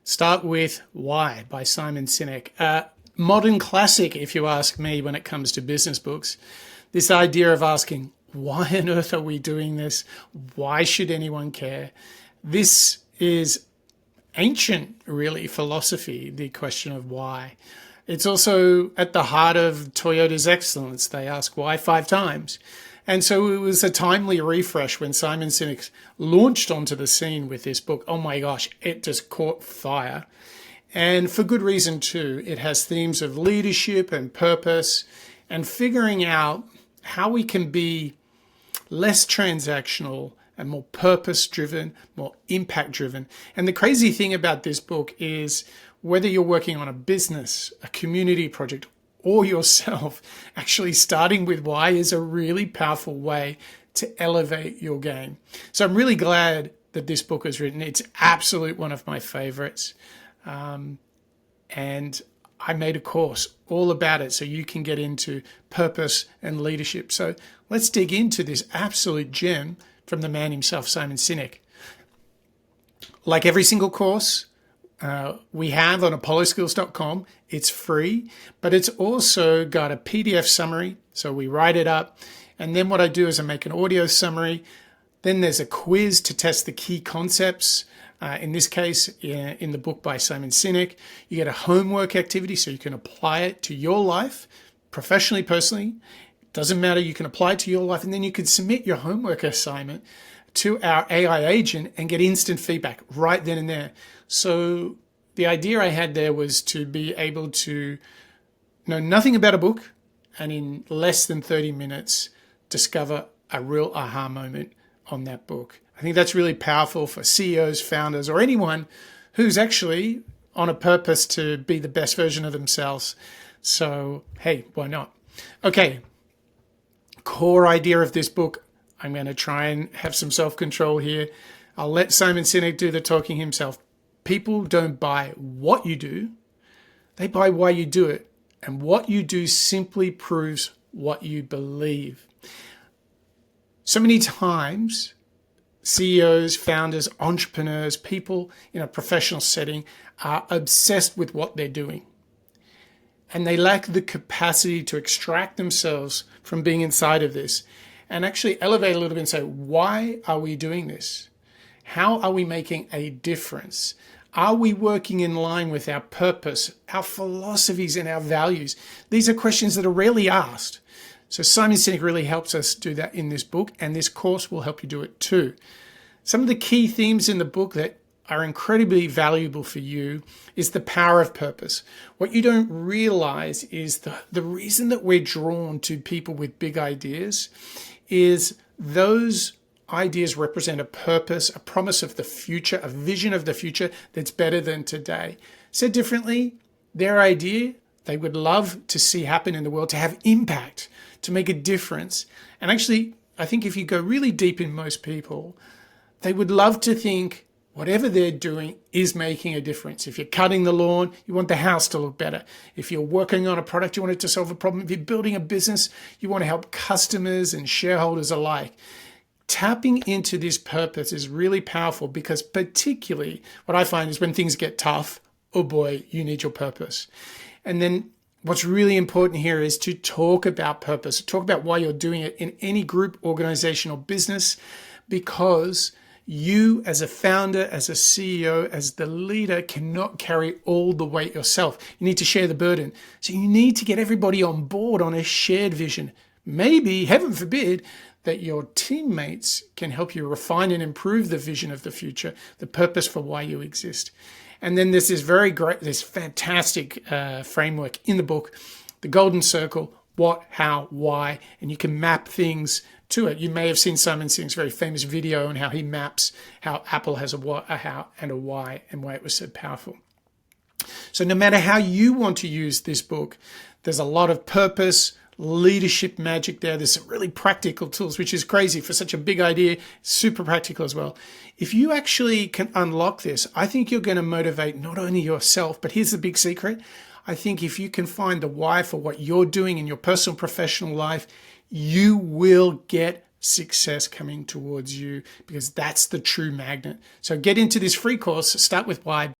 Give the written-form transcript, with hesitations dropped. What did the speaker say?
Start with Why by Simon Sinek. Modern classic, if you ask me, when it comes to business books. This idea of asking, why on earth are we doing this? Why should anyone care? This is ancient, really, philosophy, the question of why. It's also at the heart of Toyota's excellence. They ask why 5 times. And so it was a timely refresh when Simon Sinek launched onto the scene with this book. Oh my gosh, it just caught fire. And for good reason too. It has themes of leadership and purpose and figuring out how we can be less transactional and more purpose-driven, more impact-driven. And the crazy thing about this book is whether you're working on a business, a community project, or yourself, actually starting with why is a really powerful way to elevate your game. So I'm really glad that this book was written. It's absolute one of my favorites. And I made a course all about it so you can get into purpose and leadership. So let's dig into this absolute gem from the man himself, Simon Sinek. Like every single course we have on apolloskills.com, it's free, but it's also got a PDF summary. So we write it up. And then what I do is I make an audio summary. Then there's a quiz to test the key concepts. In this case, in the book by Simon Sinek, you get a homework activity so you can apply it to your life, professionally, personally. It doesn't matter. You can apply it to your life, and then you can submit your homework assignment to our AI agent and get instant feedback right then and there. So the idea I had there was to be able to know nothing about a book and in less than 30 minutes discover a real aha moment on that book. I think that's really powerful for CEOs, founders, or anyone who's actually on a purpose to be the best version of themselves. So, hey, why not? Okay, core idea of this book. I'm going to try and have some self-control here. I'll let Simon Sinek do the talking himself. People don't buy what you do. They buy why you do it. And what you do simply proves what you believe. So many times, CEOs, founders, entrepreneurs, people in a professional setting are obsessed with what they're doing. And they lack the capacity to extract themselves from being inside of this and actually elevate a little bit and say, why are we doing this? How are we making a difference? Are we working in line with our purpose, our philosophies, and our values? These are questions that are rarely asked. So Simon Sinek really helps us do that in this book, and this course will help you do it too. Some of the key themes in the book that are incredibly valuable for you is the power of purpose. What you don't realize is the reason that we're drawn to people with big ideas is those ideas represent a purpose, a promise of the future, a vision of the future that's better than today. Said differently, their idea, they would love to see happen in the world, to have impact, to make a difference. And actually, I think if you go really deep in most people, they would love to think whatever they're doing is making a difference. If you're cutting the lawn, you want the house to look better. If you're working on a product, you want it to solve a problem. If you're building a business, you want to help customers and shareholders alike. Tapping into this purpose is really powerful because particularly what I find is when things get tough, oh boy, you need your purpose. And then what's really important here is to talk about purpose, talk about why you're doing it in any group, organization, or business, because you as a founder, as a CEO, as the leader cannot carry all the weight yourself. You need to share the burden. So you need to get everybody on board on a shared vision. Maybe, heaven forbid, that your teammates can help you refine and improve the vision of the future, the purpose for why you exist. And then there's this fantastic framework in the book, the golden circle, what, how, why, and you can map things to it. You may have seen Simon Sinek's very famous video on how he maps how Apple has a what, a how, and a why, and why it was so powerful. So no matter how you want to use this book, there's a lot of purpose, leadership magic there. There's some really practical tools, which is crazy for such a big idea, super practical as well. If you actually can unlock this, I think you're going to motivate not only yourself, but here's the big secret. I think if you can find the why for what you're doing in your personal, professional life, you will get success coming towards you because that's the true magnet. So get into this free course, start with why.